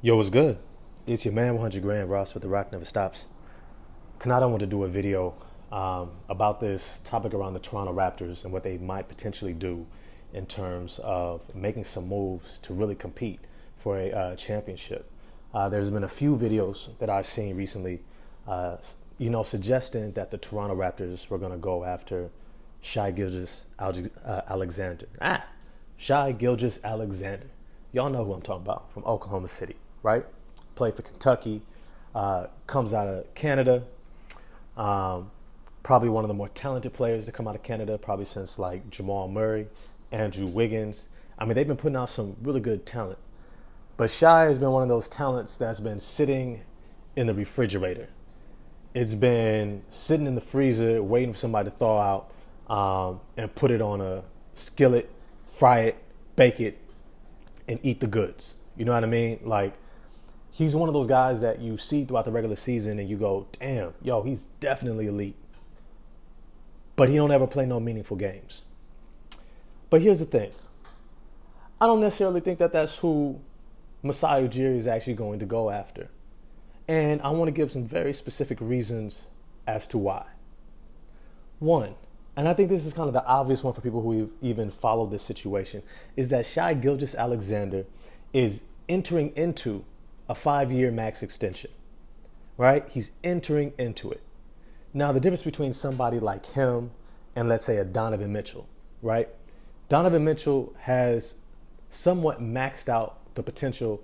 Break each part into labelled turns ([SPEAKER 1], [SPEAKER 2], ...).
[SPEAKER 1] Yo, what's good? It's your man 100 Grand Ross with The Rock Never Stops. Tonight I want to do a video about this topic around the Toronto Raptors and what they might potentially do in terms of making some moves to really compete for a championship. There's been a few videos that I've seen recently, suggesting that the Toronto Raptors were going to go after Shai Gilgeous-Alexander. Shai Gilgeous-Alexander. Y'all know who I'm talking about, from Oklahoma City, right? Played for Kentucky, comes out of Canada. Probably one of the more talented players to come out of Canada, probably since like Jamal Murray, Andrew Wiggins. I mean, they've been putting out some really good talent. But Shai has been one of those talents that's been sitting in the refrigerator. It's been sitting in the freezer waiting for somebody to thaw out and put it on a skillet, fry it, bake it, and eat the goods. You know what I mean? Like, he's one of those guys that you see throughout the regular season and you go, damn, yo, he's definitely elite. But he don't ever play no meaningful games. But here's the thing. I don't necessarily think that that's who Masai Ujiri is actually going to go after. And I want to give some very specific reasons as to why. One, and I think this is kind of the obvious one for people who even followed this situation, is that Shai Gilgeous-Alexander is entering into a 5-year max extension, right? He's entering into it. Now, the difference between somebody like him and, let's say, a Donovan Mitchell, right? Donovan Mitchell has somewhat maxed out the potential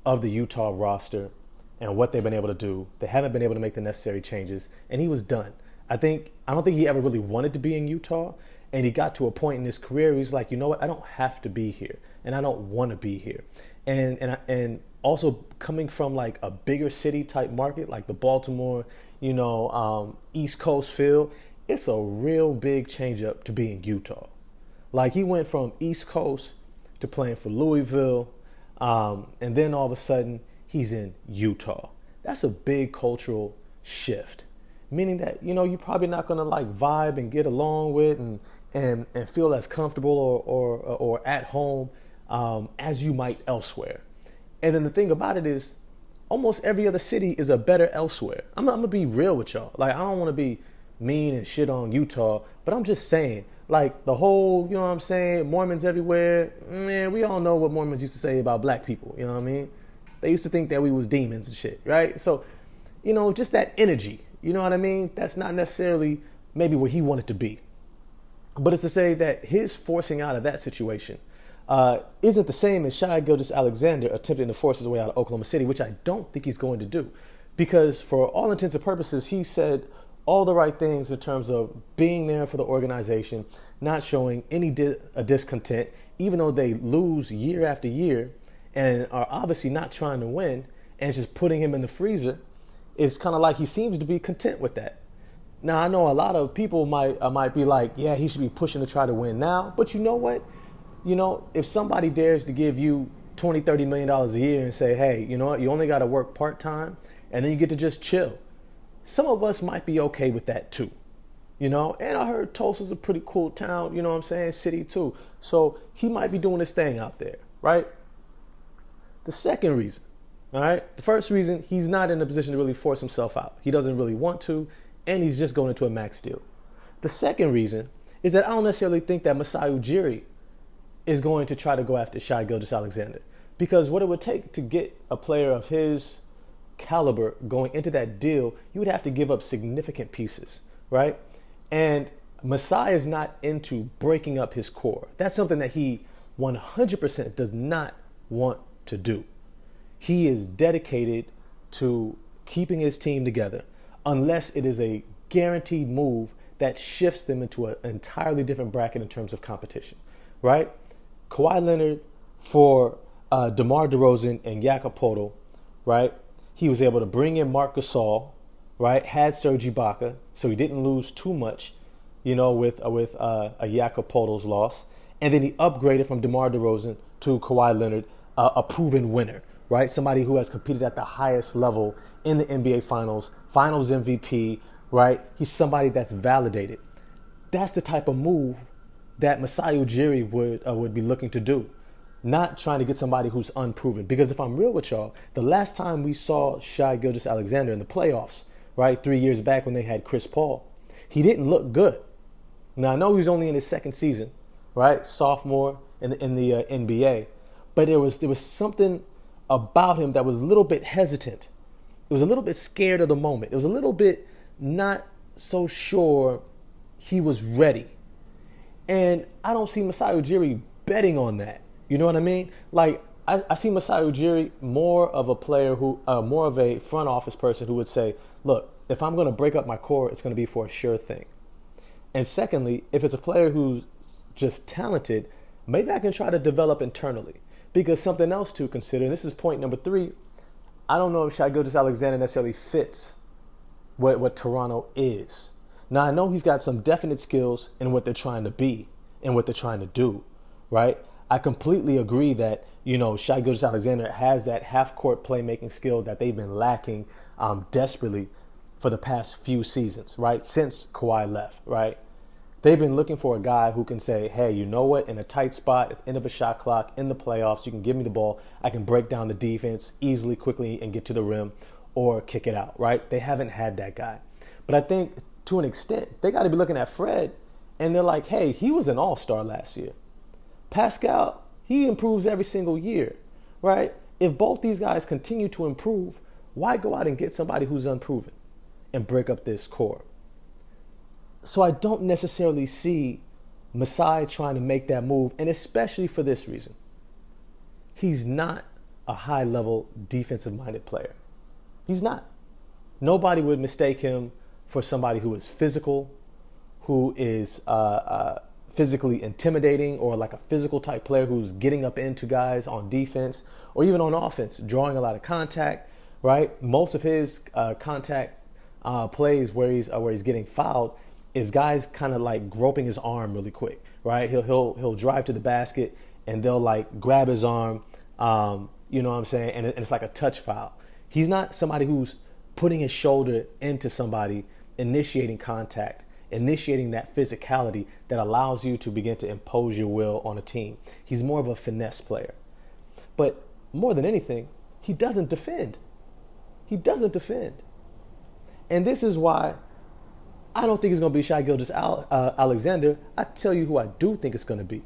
[SPEAKER 1] of the Utah roster and what they've been able to do. They haven't been able to make the necessary changes, and he was done. I don't think he ever really wanted to be in Utah, and he got to a point in his career where he's like, you know what, I don't have to be here, and I don't want to be here. And also coming from like a bigger city type market, like the Baltimore, East Coast feel, it's a real big change up to be in Utah. Like, he went from East Coast to playing for Louisville, and then all of a sudden he's in Utah. That's a big cultural shift. Meaning that, you're probably not going to like vibe and get along with and feel as comfortable or at home as you might elsewhere. And then the thing about it is, almost every other city is a better elsewhere. I'm going to be real with y'all. Like, I don't want to be mean and shit on Utah, but I'm just saying, like, the whole, Mormons everywhere, man, we all know what Mormons used to say about black people, you know what I mean? They used to think that we was demons and shit, right? So, just that energy. You know what I mean? That's not necessarily maybe where he wanted to be. But it's to say that his forcing out of that situation isn't the same as Shai Gilgeous-Alexander attempting to force his way out of Oklahoma City, which I don't think he's going to do. Because for all intents and purposes, he said all the right things in terms of being there for the organization, not showing any discontent, even though they lose year after year and are obviously not trying to win, and just putting him in the freezer. It's kind of like he seems to be content with that. Now, I know a lot of people might be like, yeah, he should be pushing to try to win now. But you know what? If somebody dares to give you $20-30 million a year and say, hey, you know what? You only got to work part-time and then you get to just chill. Some of us might be okay with that too. And I heard Tulsa's a pretty cool town, city too. So he might be doing his thing out there, right? The second reason. All right. The first reason, he's not in a position to really force himself out. He doesn't really want to, and he's just going into a max deal. The second reason is that I don't necessarily think that Masai Ujiri is going to try to go after Shai Gilgeous-Alexander, because what it would take to get a player of his caliber going into that deal, you would have to give up significant pieces, right? And Masai is not into breaking up his core. That's something that he 100% does not want to do. He is dedicated to keeping his team together unless it is a guaranteed move that shifts them into an entirely different bracket in terms of competition, right? Kawhi Leonard for DeMar DeRozan and Jakob Poeltl, right? He was able to bring in Marc Gasol, right? Had Serge Ibaka, so he didn't lose too much, with a Jakob Poeltl's loss. And then he upgraded from DeMar DeRozan to Kawhi Leonard, a proven winner. Right? Somebody who has competed at the highest level in the NBA Finals MVP, right? He's somebody that's validated. That's the type of move that Masai Ujiri would be looking to do. not trying to get somebody who's unproven. Because if I'm real with y'all, the last time we saw Shai Gilgeous-Alexander in the playoffs, right, 3 years back when they had Chris Paul, he didn't look good. Now, I know he's only in his second season, right, sophomore in the NBA, but there was something about him that was a little bit hesitant. It was a little bit scared of the moment. It was a little bit not so sure he was ready. And I don't see Masai Ujiri betting on that. You know what I mean? Like, I see Masai Ujiri more of a player who, more of a front office person who would say, look, if I'm going to break up my core, it's going to be for a sure thing. And secondly, if it's a player who's just talented, maybe I can try to develop internally. Because something else to consider, and this is point number 3, I don't know if Shai Gilgeous-Alexander necessarily fits what Toronto is. Now, I know he's got some definite skills in what they're trying to be and what they're trying to do, right? I completely agree that, Shai Gilgeous-Alexander has that half-court playmaking skill that they've been lacking desperately for the past few seasons, right? Since Kawhi left, right? They've been looking for a guy who can say, hey, you know what? In a tight spot, at the end of a shot clock, in the playoffs, you can give me the ball. I can break down the defense easily, quickly, and get to the rim or kick it out, right? They haven't had that guy. But I think to an extent, they got to be looking at Fred, and they're like, hey, he was an all-star last year. Pascal, he improves every single year, right? If both these guys continue to improve, why go out and get somebody who's unproven and break up this core? So I don't necessarily see Masai trying to make that move, and especially for this reason. He's not a high-level defensive-minded player. He's not. Nobody would mistake him for somebody who is physical, who is physically intimidating, or like a physical type player who's getting up into guys on defense or even on offense, drawing a lot of contact, right? Most of his contact plays where he's getting fouled is guys kind of like groping his arm really quick, right? He'll drive to the basket and they'll like grab his arm, you know what I'm saying? And it's like a touch foul. He's not somebody who's putting his shoulder into somebody, initiating contact, initiating that physicality that allows you to begin to impose your will on a team. He's more of a finesse player. But more than anything, he doesn't defend. He doesn't defend. And this is why I don't think it's going to be Shai Gilgeous-Alexander. I tell you who I do think it's going to be.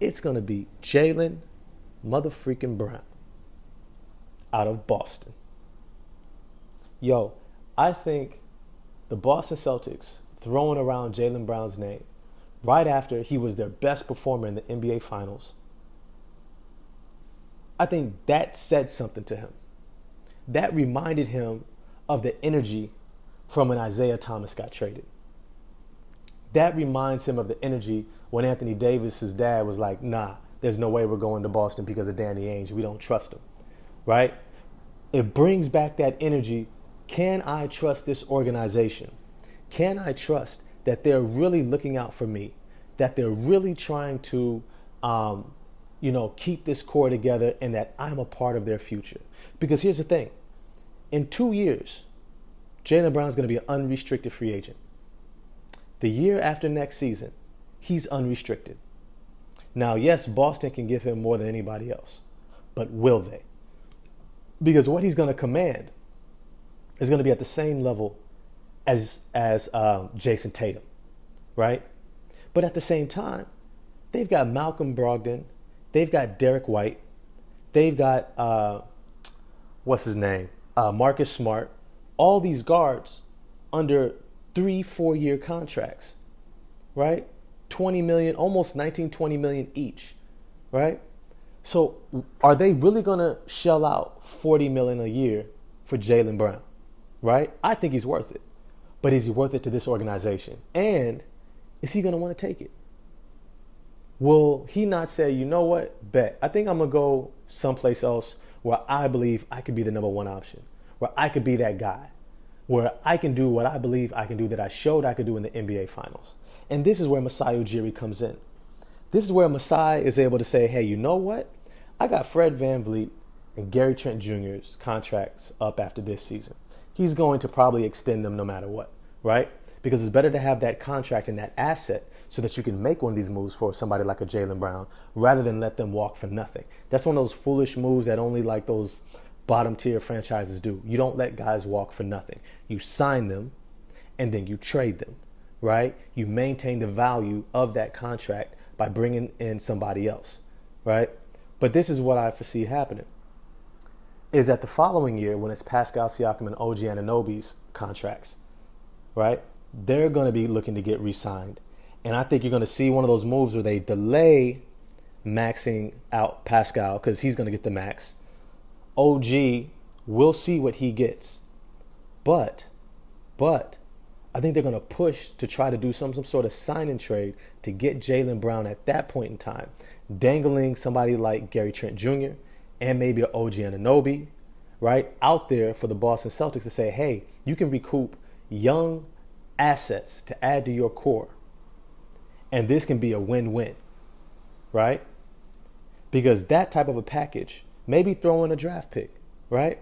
[SPEAKER 1] It's going to be Jaylen motherfreaking Brown out of Boston. Yo, I think the Boston Celtics throwing around Jaylen Brown's name right after he was their best performer in the NBA Finals, I think that said something to him. That reminded him of the energy from when Isaiah Thomas got traded. That reminds him of the energy when Anthony Davis's dad was like, nah, there's no way we're going to Boston because of Danny Ainge. We don't trust him, right? It brings back that energy. Can I trust this organization? Can I trust that they're really looking out for me? That they're really trying to, keep this core together and that I'm a part of their future? Because here's the thing. In 2 years, Jaylen Brown's going to be an unrestricted free agent. The year after next season, he's unrestricted. Now, yes, Boston can give him more than anybody else, but will they? Because what he's going to command is going to be at the same level as Jason Tatum, right? But at the same time, they've got Malcolm Brogdon, they've got Derek White, they've got Marcus Smart. All these guards under 3-4 year contracts, right? 20 million, almost 19, 20 million each, right? So are they really going to shell out 40 million a year for Jaylen Brown, right? I think he's worth it, but is he worth it to this organization? And is he going to want to take it? Will he not say, you know what, bet, I think I'm going to go someplace else where I believe I could be the number one option, where I could be that guy, where I can do what I believe I can do that I showed I could do in the NBA Finals. And this is where Masai Ujiri comes in. This is where Masai is able to say, hey, you know what? I got Fred VanVleet and Gary Trent Jr.'s contracts up after this season. He's going to probably extend them no matter what, right? Because it's better to have that contract and that asset so that you can make one of these moves for somebody like a Jaylen Brown rather than let them walk for nothing. That's one of those foolish moves that only like those bottom tier franchises do. You don't let guys walk for nothing. You sign them and then you trade them, right? You maintain the value of that contract by bringing in somebody else, right? But this is what I foresee happening, is that the following year, when it's Pascal Siakam and OG Anunoby's contracts, right, they're going to be looking to get re-signed. And I think you're going to see one of those moves where they delay maxing out Pascal because he's going to get the max. OG, we'll see what he gets. But I think they're going to push to try to do some sort of sign and trade to get Jaylen Brown at that point in time, dangling somebody like Gary Trent Jr. and maybe an OG Anunoby, right, out there for the Boston Celtics to say, hey, you can recoup young assets to add to your core. And this can be a win-win, right? Because that type of a package, maybe throw in a draft pick, right?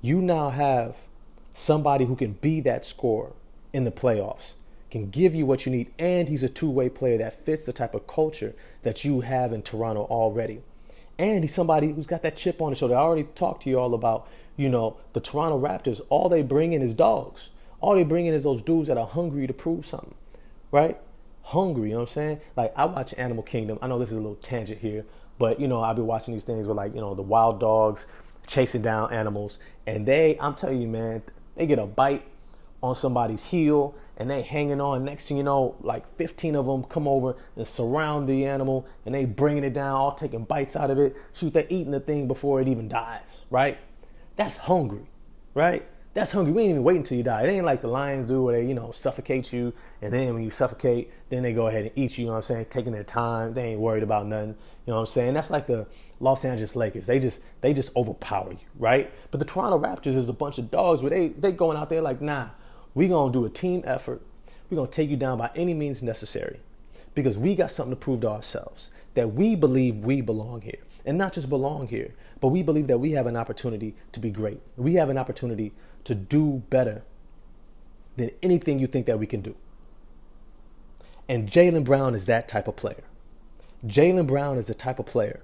[SPEAKER 1] You now have somebody who can be that scorer in the playoffs, can give you what you need, and he's a two-way player that fits the type of culture that you have in Toronto already. And he's somebody who's got that chip on his shoulder. I already talked to you all about, the Toronto Raptors. All they bring in is dogs. All they bring in is those dudes that are hungry to prove something, right? Hungry, you know what I'm saying? Like, I watch Animal Kingdom. I know this is a little tangent here, but, I'll be watching these things where, like, the wild dogs chasing down animals. And I'm telling you, man, they get a bite on somebody's heel and they hanging on. Next thing you know, like 15 of them come over and surround the animal and they bringing it down, all taking bites out of it. Shoot, they're eating the thing before it even dies, right? That's hungry, right? That's hungry. We ain't even wait until you die. It ain't like the lions do where they, suffocate you. And then when you suffocate, then they go ahead and eat you, you know what I'm saying? Taking their time. They ain't worried about nothing. You know what I'm saying? That's like the Los Angeles Lakers. They just overpower you, right? But the Toronto Raptors is a bunch of dogs where they going out there like, nah, we going to do a team effort. We're going to take you down by any means necessary because we got something to prove to ourselves, that we believe we belong here. And not just belong here, but we believe that we have an opportunity to be great. We have an opportunity to do better than anything you think that we can do. And Jaylen Brown is that type of player. Jaylen Brown is the type of player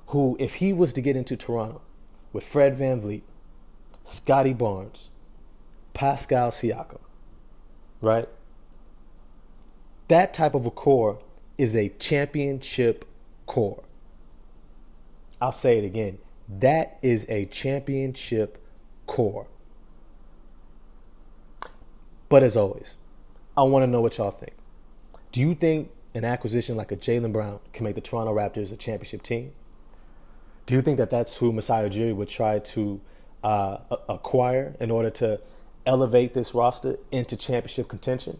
[SPEAKER 1] who, if he was to get into Toronto with Fred VanVleet, Scotty Barnes, Pascal Siakam, right? That type of a core is a championship core. I'll say it again. That is a championship core. But as always, I want to know what y'all think. Do you think an acquisition like a Jaylen Brown can make the Toronto Raptors a championship team? Do you think that that's who Masai Ujiri would try to acquire in order to elevate this roster into championship contention?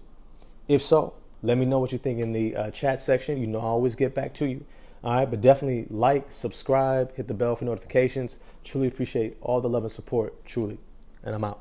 [SPEAKER 1] If so, let me know what you think in the chat section. I always get back to you. All right, but definitely like, subscribe, hit the bell for notifications. Truly appreciate all the love and support, truly. And I'm out.